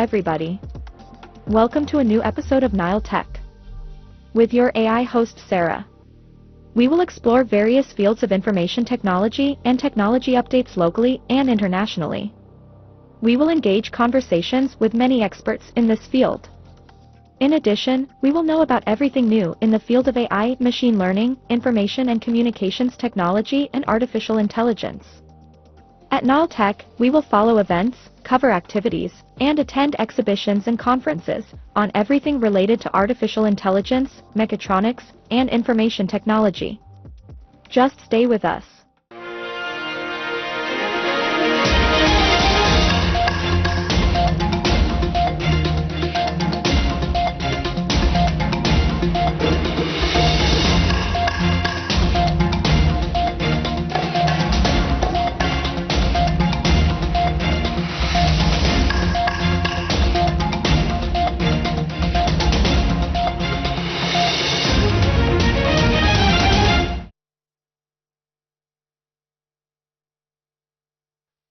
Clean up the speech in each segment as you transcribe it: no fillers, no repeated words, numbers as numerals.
everybody. Welcome to a new episode of Nile Tech. With your AI host Sarah. We will explore various fields of information technology and technology updates locally and internationally. We will engage conversations with many experts in this field. In addition, we will know about everything new in the field of AI, machine learning, information and communications technology, and artificial intelligence. At Nile Tech, we will follow events, cover activities, and attend exhibitions and conferences on everything related to artificial intelligence, mechatronics, and information technology. Just stay with us.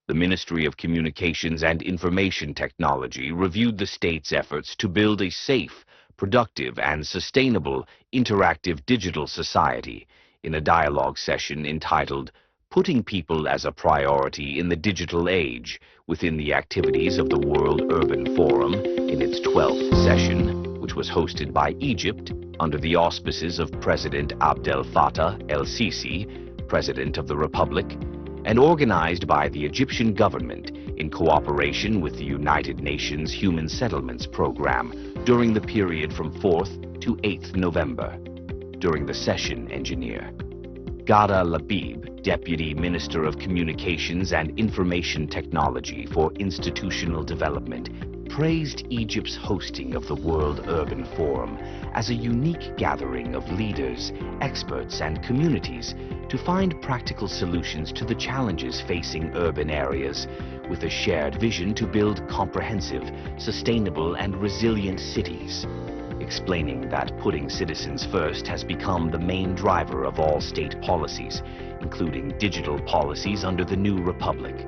The Ministry of Communications and Information Technology reviewed the state's efforts to build a safe, productive, and sustainable interactive digital society in a dialogue session entitled "Putting People as a Priority in the Digital Age" within the activities of the World Urban Forum in its 12th session, which was hosted by Egypt under the auspices of President Abdel Fattah el-Sisi, President of the Republic, and organized by the Egyptian government in cooperation with the United Nations Human Settlements Program during the period from 4th to 8th November. During the session, Engineer Ghada Labib, Deputy Minister of Communications and Information Technology for Institutional Development, praised Egypt's hosting of the World Urban Forum as a unique gathering of leaders, experts, and communities to find practical solutions to the challenges facing urban areas, with a shared vision to build comprehensive, sustainable, and resilient cities, explaining that putting citizens first has become the main driver of all state policies, including digital policies under the new republic,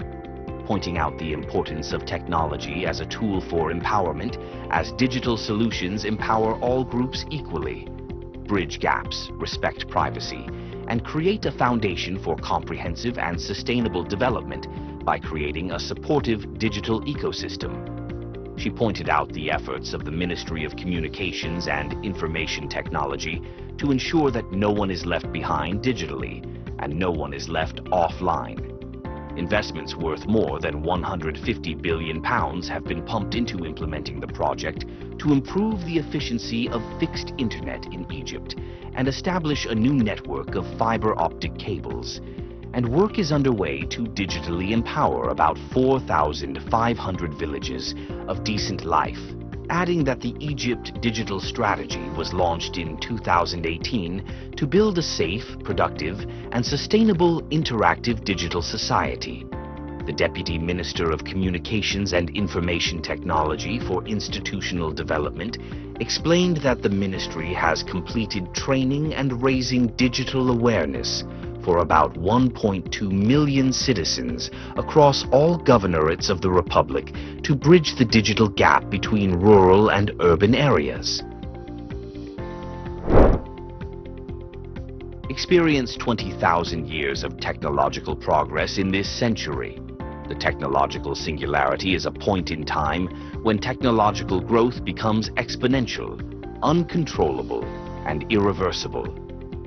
pointing out the importance of technology as a tool for empowerment, as digital solutions empower all groups equally, bridge gaps, respect privacy, and create a foundation for comprehensive and sustainable development by creating a supportive digital ecosystem. She pointed out the efforts of the Ministry of Communications and Information Technology to ensure that no one is left behind digitally and no one is left offline. Investments worth more than £150 billion have been pumped into implementing the project to improve the efficiency of fixed internet in Egypt and establish a new network of fiber optic cables. And work is underway to digitally empower about 4,500 villages of decent life, adding that the Egypt Digital Strategy was launched in 2018 to build a safe, productive, and sustainable interactive digital society. The Deputy Minister of Communications and Information Technology for Institutional Development explained that the ministry has completed training and raising digital awareness for about 1.2 million citizens across all governorates of the Republic to bridge the digital gap between rural and urban areas. Experience 20,000 years of technological progress in this century. The technological singularity is a point in time when technological growth becomes exponential, uncontrollable, and irreversible.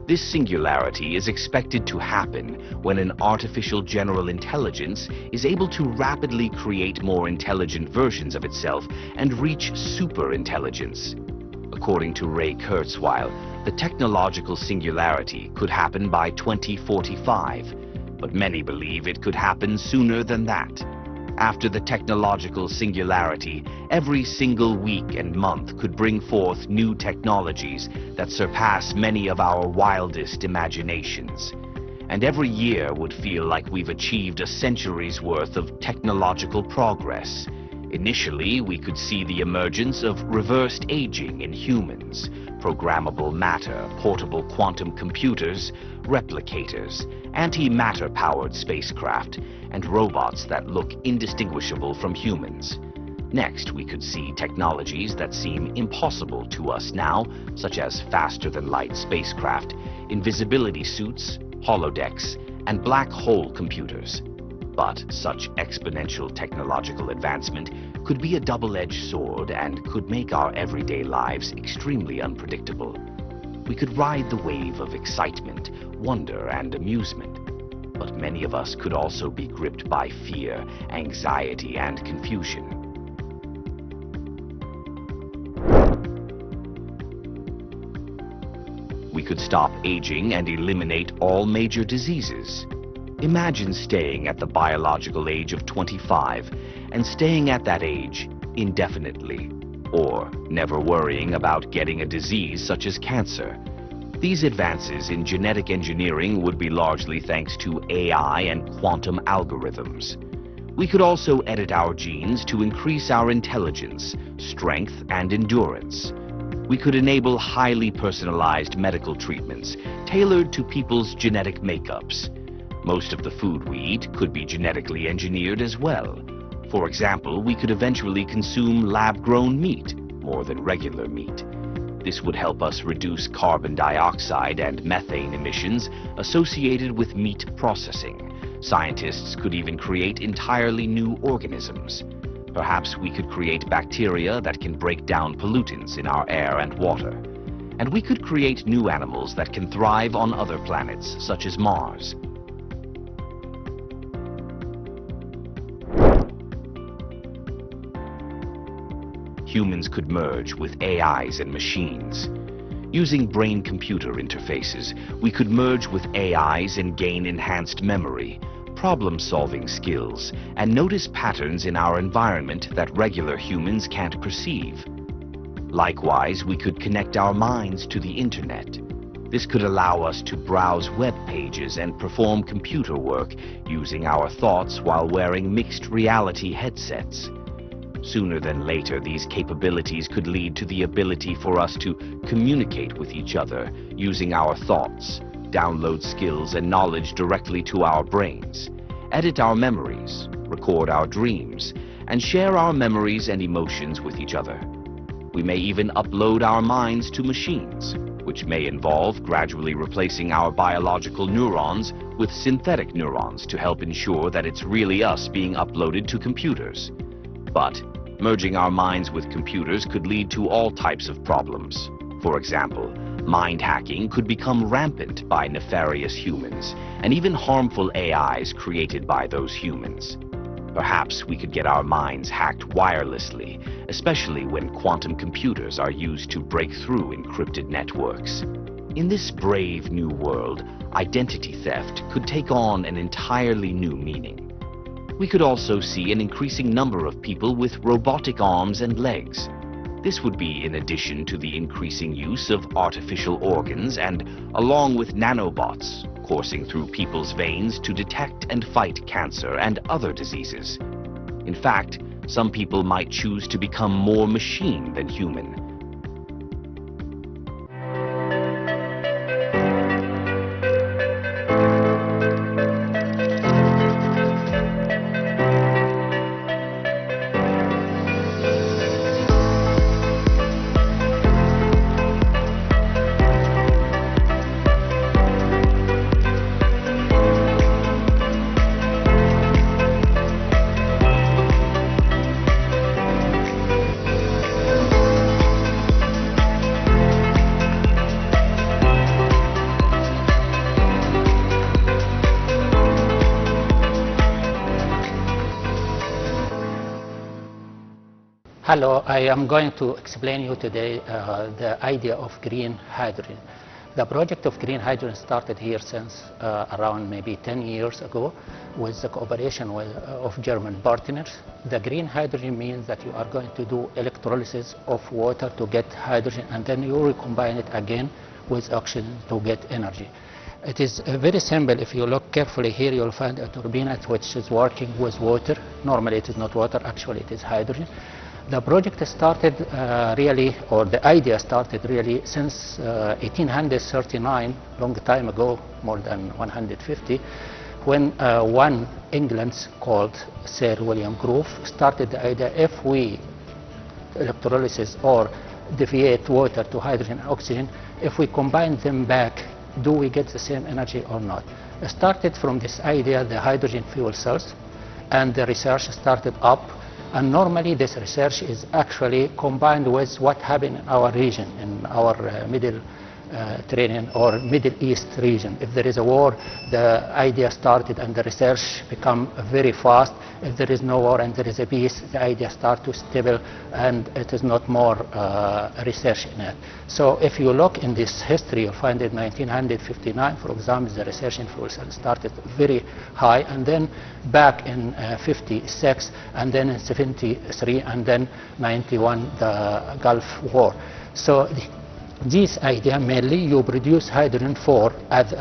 This singularity is expected to happen when an artificial general intelligence is able to rapidly create more intelligent versions of itself and reach superintelligence. According to Ray Kurzweil, the technological singularity could happen by 2045, but many believe it could happen sooner than that. After the technological singularity, every single week and month could bring forth new technologies that surpass many of our wildest imaginations. And every year would feel like we've achieved a century's worth of technological progress. Initially, we could see the emergence of reversed aging in humans, programmable matter, portable quantum computers, replicators, antimatter-powered spacecraft, and robots that look indistinguishable from humans. Next, we could see technologies that seem impossible to us now, such as faster-than-light spacecraft, invisibility suits, holodecks, and black hole computers. But such exponential technological advancement could be a double-edged sword and could make our everyday lives extremely unpredictable. We could ride the wave of excitement, wonder, and amusement. But many of us could also be gripped by fear, anxiety, and confusion. We could stop aging and eliminate all major diseases. Imagine staying at the biological age of 25 and staying at that age indefinitely, or never worrying about getting a disease such as cancer. These advances in genetic engineering would be largely thanks to AI and quantum algorithms. We could also edit our genes to increase our intelligence, strength, and endurance. We could enable highly personalized medical treatments tailored to people's genetic makeups. Most of the food we eat could be genetically engineered as well. For example, we could eventually consume lab-grown meat more than regular meat. This would help us reduce carbon dioxide and methane emissions associated with meat processing. Scientists could even create entirely new organisms. Perhaps we could create bacteria that can break down pollutants in our air and water. And we could create new animals that can thrive on other planets, such as Mars. Humans could merge with AIs and machines. Using brain-computer interfaces, we could merge with AIs and gain enhanced memory, problem-solving skills, and notice patterns in our environment that regular humans can't perceive. Likewise, we could connect our minds to the internet. This could allow us to browse web pages and perform computer work using our thoughts while wearing mixed reality headsets. Sooner than later, these capabilities could lead to the ability for us to communicate with each other using our thoughts, download skills and knowledge directly to our brains, edit our memories, record our dreams, and share our memories and emotions with each other. We may even upload our minds to machines, which may involve gradually replacing our biological neurons with synthetic neurons to help ensure that it's really us being uploaded to computers. But merging our minds with computers could lead to all types of problems. For example, mind hacking could become rampant by nefarious humans, and even harmful AIs created by those humans. Perhaps we could get our minds hacked wirelessly, especially when quantum computers are used to break through encrypted networks. In this brave new world, identity theft could take on an entirely new meaning. We could also see an increasing number of people with robotic arms and legs. This would be in addition to the increasing use of artificial organs and along with nanobots coursing through people's veins to detect and fight cancer and other diseases. In fact, some people might choose to become more machine than human. Hello, I am going to explain you today the idea of green hydrogen. The project of green hydrogen started here since around maybe 10 years ago with the cooperation of German partners. The green hydrogen means that you are going to do electrolysis of water to get hydrogen, and then you recombine it again with oxygen to get energy. It is very simple. If you look carefully here, you'll find a turbine which is working with water. Normally it is not water, actually it is hydrogen. The project started or the idea started really since 1839, long time ago, more than 150, when one England called Sir William Grove started the idea, if we electrolysis or deviate water to hydrogen and oxygen, if we combine them back, do we get the same energy or not? It started from this idea, the hydrogen fuel cells, and the research started up. And normally this research is actually combined with what happened in our region, in our Mediterranean or Middle East region. If there is a war, the idea started and the research become very fast. If there is no war and there is a peace, the idea start to stable and it is not more research in it. So if you look in this history, you'll find in 1959, for example, the research in fuel cells started very high, and then back in 56, and then in 73, and then 91, the Gulf War. So this idea mainly you produce hydrogen for as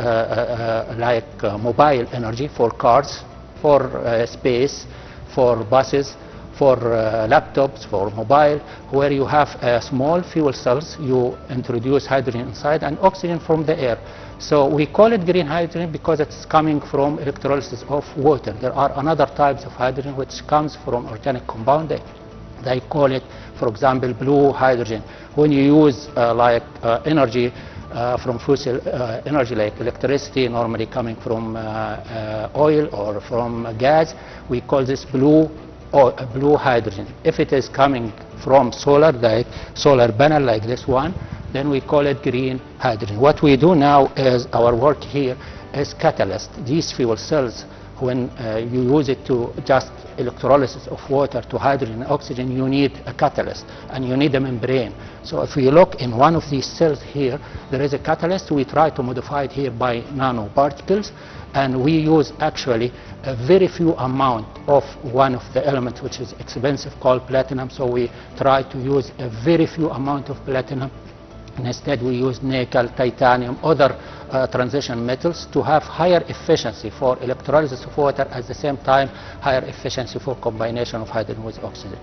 mobile energy for cars, for space, for buses, for laptops, for mobile, where you have small fuel cells, you introduce hydrogen inside and oxygen from the air. So we call it green hydrogen because it's coming from electrolysis of water. There are another types of hydrogen which comes from organic compound. They call it, for example, blue hydrogen. When you use energy from fossil energy like electricity, normally coming from oil or from gas, we call this blue hydrogen. If it is coming from solar, like solar panel like this one, then we call it green hydrogen. What we do now is our work here is catalyst. These fuel cells, when you use it to just electrolysis of water to hydrogen and oxygen, you need a catalyst and you need a membrane. So if you look in one of these cells here, there is a catalyst. We try to modify it here by nanoparticles, and we use actually a very few amount of one of the elements which is expensive called platinum. So we try to use a very few amount of platinum. Instead, we use nickel, titanium, other transition metals to have higher efficiency for electrolysis of water, at the same time higher efficiency for combination of hydrogen with oxygen.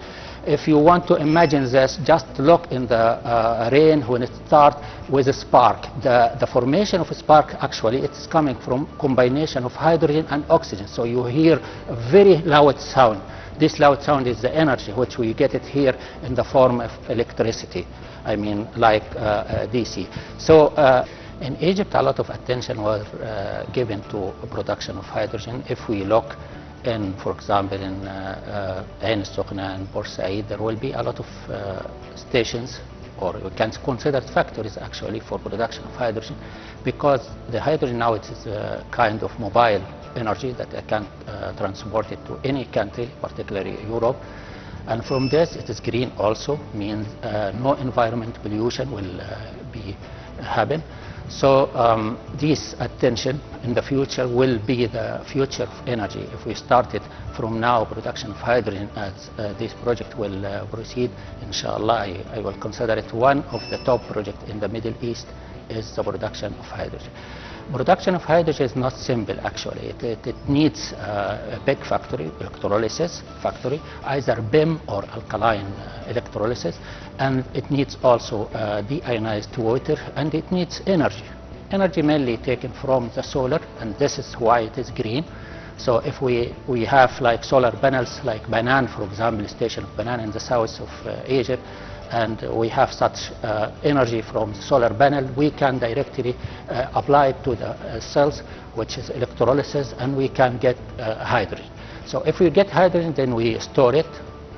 If you want to imagine this, just look in the rain when it starts with a spark. The formation of a spark, actually, it's coming from combination of hydrogen and oxygen. So you hear a very loud sound. This loud sound is the energy which we get it here in the form of electricity. I mean, like DC. So in Egypt, a lot of attention was given to production of hydrogen. If we look in, for example, in Ain Sokhna and Port Said, there will be a lot of stations, or we can consider it factories actually, for production of hydrogen, because the hydrogen now it is a kind of mobile energy that I can transport it to any country, particularly Europe. And from this, it is green also, means no environment pollution will be happen. So this attention in the future will be the future of energy. If we started from now production of hydrogen as this project will proceed, inshallah, I will consider it one of the top projects in the Middle East is the production of hydrogen. Production of hydrogen is not simple actually. It needs a big factory, electrolysis factory, either BIM or alkaline electrolysis, and it needs also deionized water, and it needs energy. Energy mainly taken from the solar, and this is why it is green. So if we have like solar panels like Banan, for example, station of Banan in the south of Egypt, and we have such energy from the solar panel, we can directly apply it to the cells, which is electrolysis, and we can get hydrogen. So if we get hydrogen, then we store it,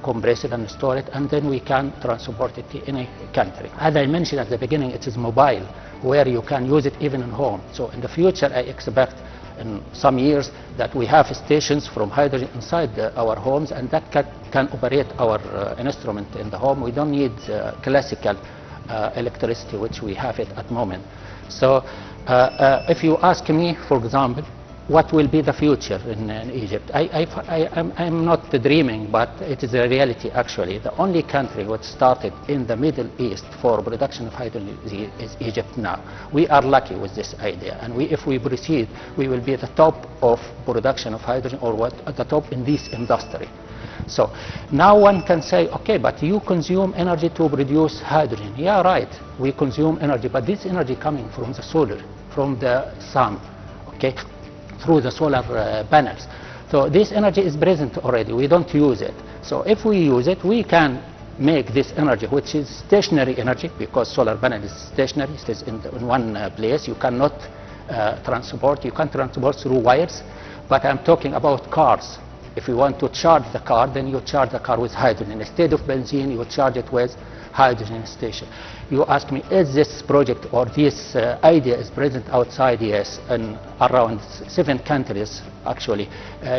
compress it and store it, and then we can transport it to any country. As I mentioned at the beginning, it is mobile, where you can use it even in home. So in the future, I expect in some years that we have stations from hydrogen inside our homes, and that can operate our instrument in the home. We don't need classical electricity, which we have it at the moment. So if you ask me, for example, what will be the future in Egypt? I'm not dreaming, but it is a reality actually. The only country which started in the Middle East for production of hydrogen is Egypt now. We are lucky with this idea, and if we proceed, we will be at the top of production of hydrogen, or at the top in this industry. So now one can say, okay, but you consume energy to produce hydrogen. Yeah, right, we consume energy, but this energy coming from the solar, from the sun, okay? through the solar panels. So this energy is present already. We don't use it. So if we use it, we can make this energy, which is stationary energy, because solar panel is stationary, it is in one place. You cannot transport. You can't transport through wires. But I'm talking about cars. If you want to charge the car, then you charge the car with hydrogen. Instead of benzene, you charge it with hydrogen station. You ask me, is this project or this idea is present outside? Yes, in around 7 countries, actually,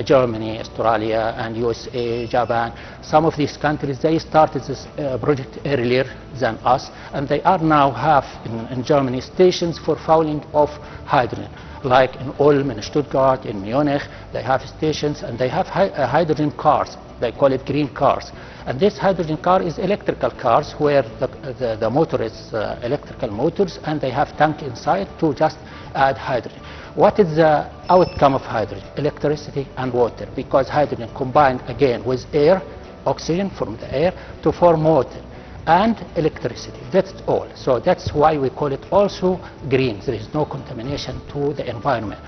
Germany, Australia, and USA, Japan. Some of these countries, they started this project earlier than us, and they are now have in Germany stations for fouling of hydrogen. Like in Ulm, in Stuttgart, in Munich, they have stations and they have hydrogen cars. They call it green cars. And this hydrogen car is electrical cars where the motor is electrical motors, and they have tank inside to just add hydrogen. What is the outcome of hydrogen? Electricity and water, because hydrogen combined again with air, oxygen from the air, to form water and electricity. That's all. So that's why we call it also green. There is no contamination to the environment.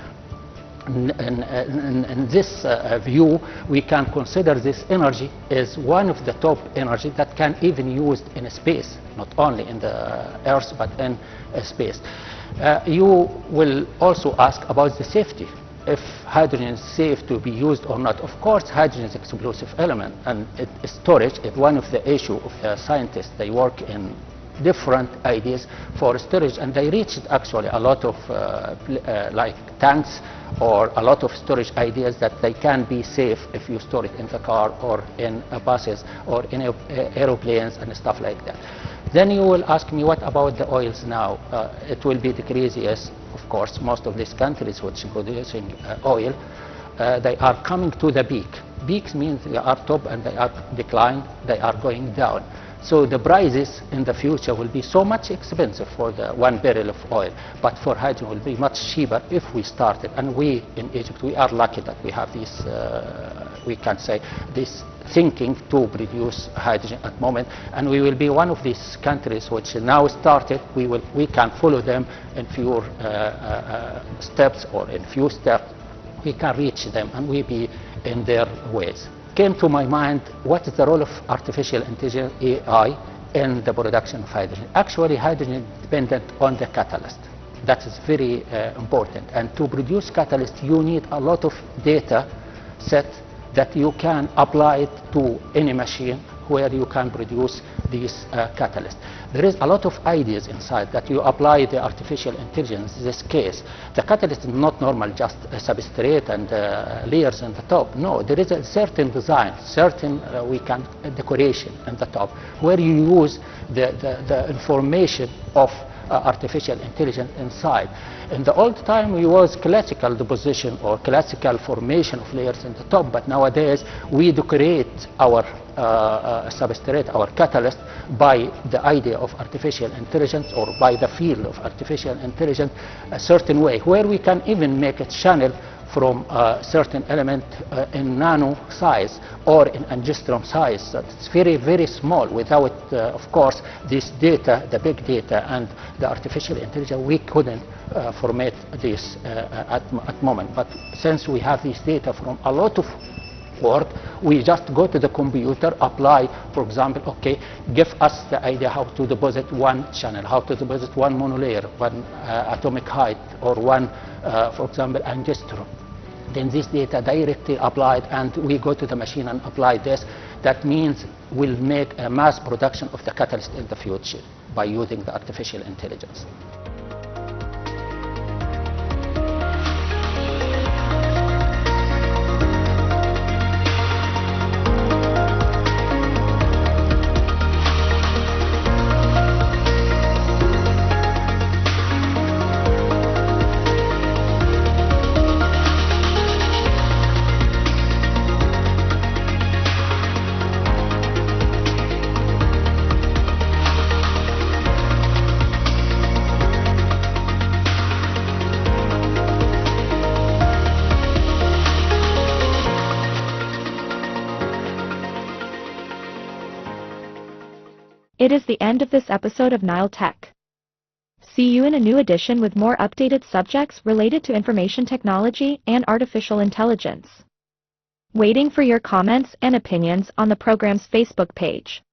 In this view, we can consider this energy as one of the top energy that can even used in space, not only in the Earth but in space. You will also ask about the safety. If hydrogen is safe to be used or not. Of course, hydrogen is an explosive element, and storage is one of the issues of the scientists. They work in different ideas for storage, and they reached actually a lot of like tanks or a lot of storage ideas that they can be safe if you store it in the car or in buses or in aeroplanes and stuff like that. Then you will ask me, what about the oils now? It will be decreased, yes, of course. Most of these countries which are producing oil, they are coming to the peak. Peaks means they are top and they are declined, they are going down. So the prices in the future will be so much expensive for the 1 barrel of oil, but for hydrogen will be much cheaper if we started. And we in Egypt, we are lucky that we have this, we can say, this thinking to produce hydrogen at the moment, and we will be one of these countries which now started. We can follow them in few steps, or in few steps we can reach them, and we be in their ways. Came to my mind, what is the role of artificial intelligence, AI, in the production of hydrogen? Actually, hydrogen is dependent on the catalyst. That is very important. And to produce catalyst, you need a lot of data set that you can apply it to any machine where you can produce these catalysts. There is a lot of ideas inside that you apply the artificial intelligence. In this case, the catalyst is not normal, just a substrate and layers on the top. No, there is a certain design, certain decoration on the top, where you use the information of artificial intelligence inside. In the old time, we was classical deposition or classical formation of layers in the top, but nowadays we decorate our substrate, our catalyst, by the idea of artificial intelligence or by the field of artificial intelligence a certain way, where we can even make a channel from a certain element in nano size or in angstrom size. So it's very, very small. Without, of course, this data, the big data and the artificial intelligence, we couldn't format this at moment. But since we have this data from a lot of work, we just go to the computer, apply, for example, okay, give us the idea how to deposit one channel, how to deposit one monolayer, one atomic height, or one, for example, angstrom. Then this data directly applied, and we go to the machine and apply this. That means we'll make a mass production of the catalyst in the future by using the artificial intelligence. It is the end of this episode of Nile Tech. See you in a new edition with more updated subjects related to information technology and artificial intelligence. Waiting for your comments and opinions on the program's Facebook page.